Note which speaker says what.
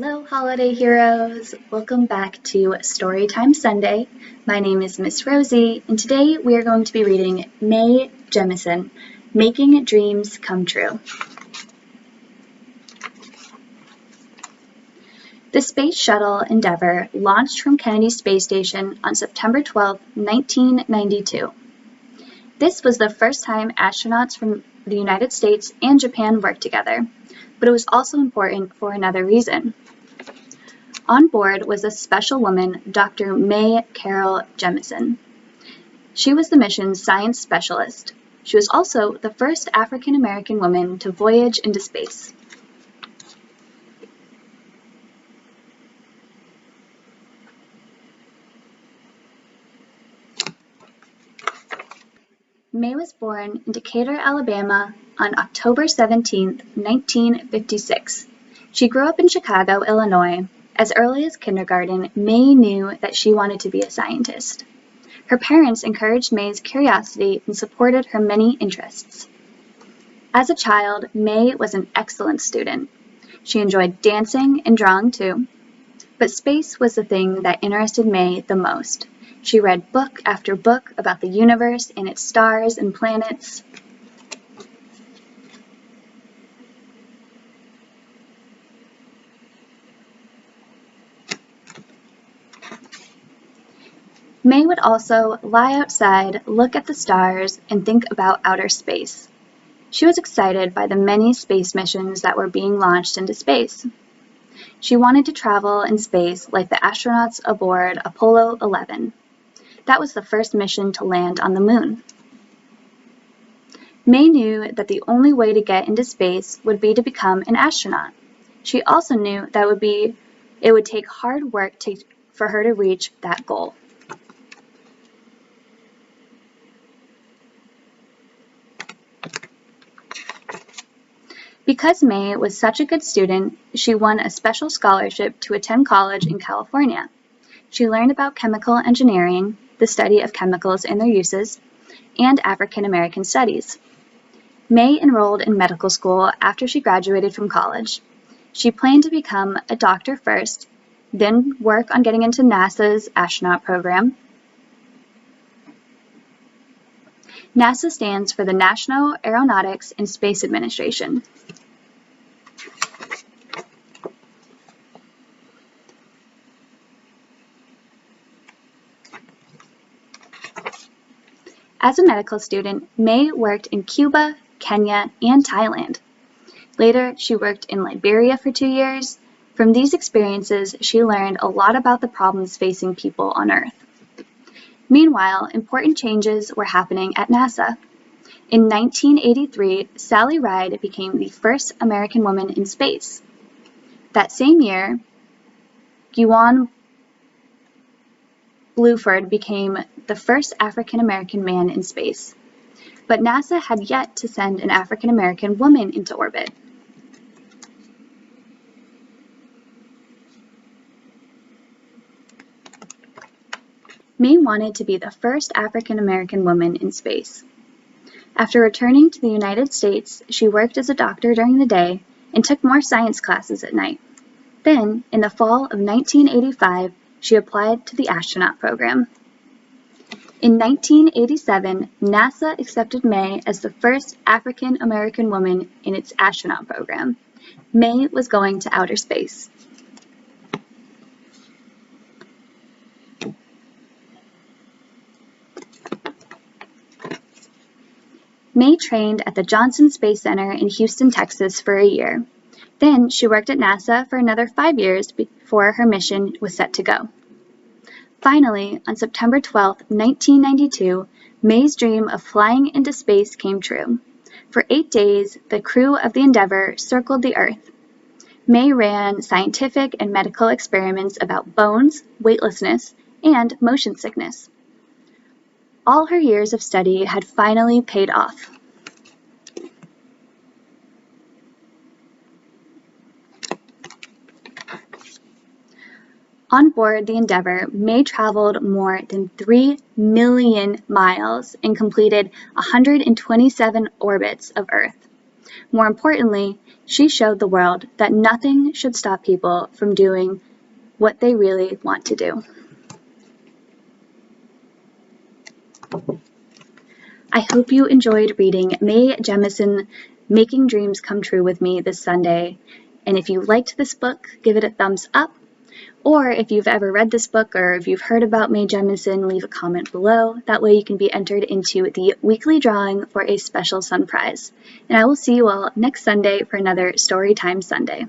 Speaker 1: Hello, holiday heroes! Welcome back to Storytime Sunday. My name is Miss Rosie, and today we are going to be reading Mae Jemison, Making Dreams Come True. The Space Shuttle Endeavour launched from Kennedy Space Station on September 12, 1992. This was the first time astronauts from the United States and Japan worked together, but it was also important for another reason. On board was a special woman, Dr. Mae Carroll Jemison. She was the mission's science specialist. She was also the first African American woman to voyage into space. Mae was born in Decatur, Alabama on October 17, 1956. She grew up in Chicago, Illinois. As early as kindergarten, Mae knew that she wanted to be a scientist. Her parents encouraged Mae's curiosity and supported her many interests. As a child, Mae was an excellent student. She enjoyed dancing and drawing too. But space was the thing that interested Mae the most. She read book after book about the universe and its stars and planets. Mae would also lie outside, look at the stars, and think about outer space. She was excited by the many space missions that were being launched into space. She wanted to travel in space like the astronauts aboard Apollo 11. That was the first mission to land on the moon. Mae knew that the only way to get into space would be to become an astronaut. She also knew that it would take hard work for her to reach that goal. Because Mae was such a good student, she won a special scholarship to attend college in California. She learned about chemical engineering, the study of chemicals and their uses, and African American studies. Mae enrolled in medical school after she graduated from college. She planned to become a doctor first, then work on getting into NASA's astronaut program. NASA stands for the National Aeronautics and Space Administration. As a medical student, Mae worked in Cuba, Kenya, and Thailand. Later, she worked in Liberia for 2 years. From these experiences, she learned a lot about the problems facing people on Earth. Meanwhile, important changes were happening at NASA. In 1983, Sally Ride became the first American woman in space. That same year, Guyon Bluford became the first African American man in space. But NASA had yet to send an African American woman into orbit. Mae wanted to be the first African American woman in space. After returning to the United States, she worked as a doctor during the day and took more science classes at night. Then, in the fall of 1985, she applied to the astronaut program. In 1987, NASA accepted Mae as the first African American woman in its astronaut program. Mae was going to outer space. Mae trained at the Johnson Space Center in Houston, Texas for a year. Then she worked at NASA for another 5 years before her mission was set to go. Finally, on September 12, 1992, Mae's dream of flying into space came true. For 8 days, the crew of the Endeavour circled the Earth. Mae ran scientific and medical experiments about bones, weightlessness, and motion sickness. All her years of study had finally paid off. On board the Endeavour, Mae traveled more than 3 million miles and completed 127 orbits of Earth. More importantly, she showed the world that nothing should stop people from doing what they really want to do. I hope you enjoyed reading Mae Jemison, Making Dreams Come True with me this Sunday. And if you liked this book, give it a thumbs up. Or if you've ever read this book or if you've heard about Mae Jemison, leave a comment below. That way you can be entered into the weekly drawing for a special sun prize. And I will see you all next Sunday for another Storytime Sunday.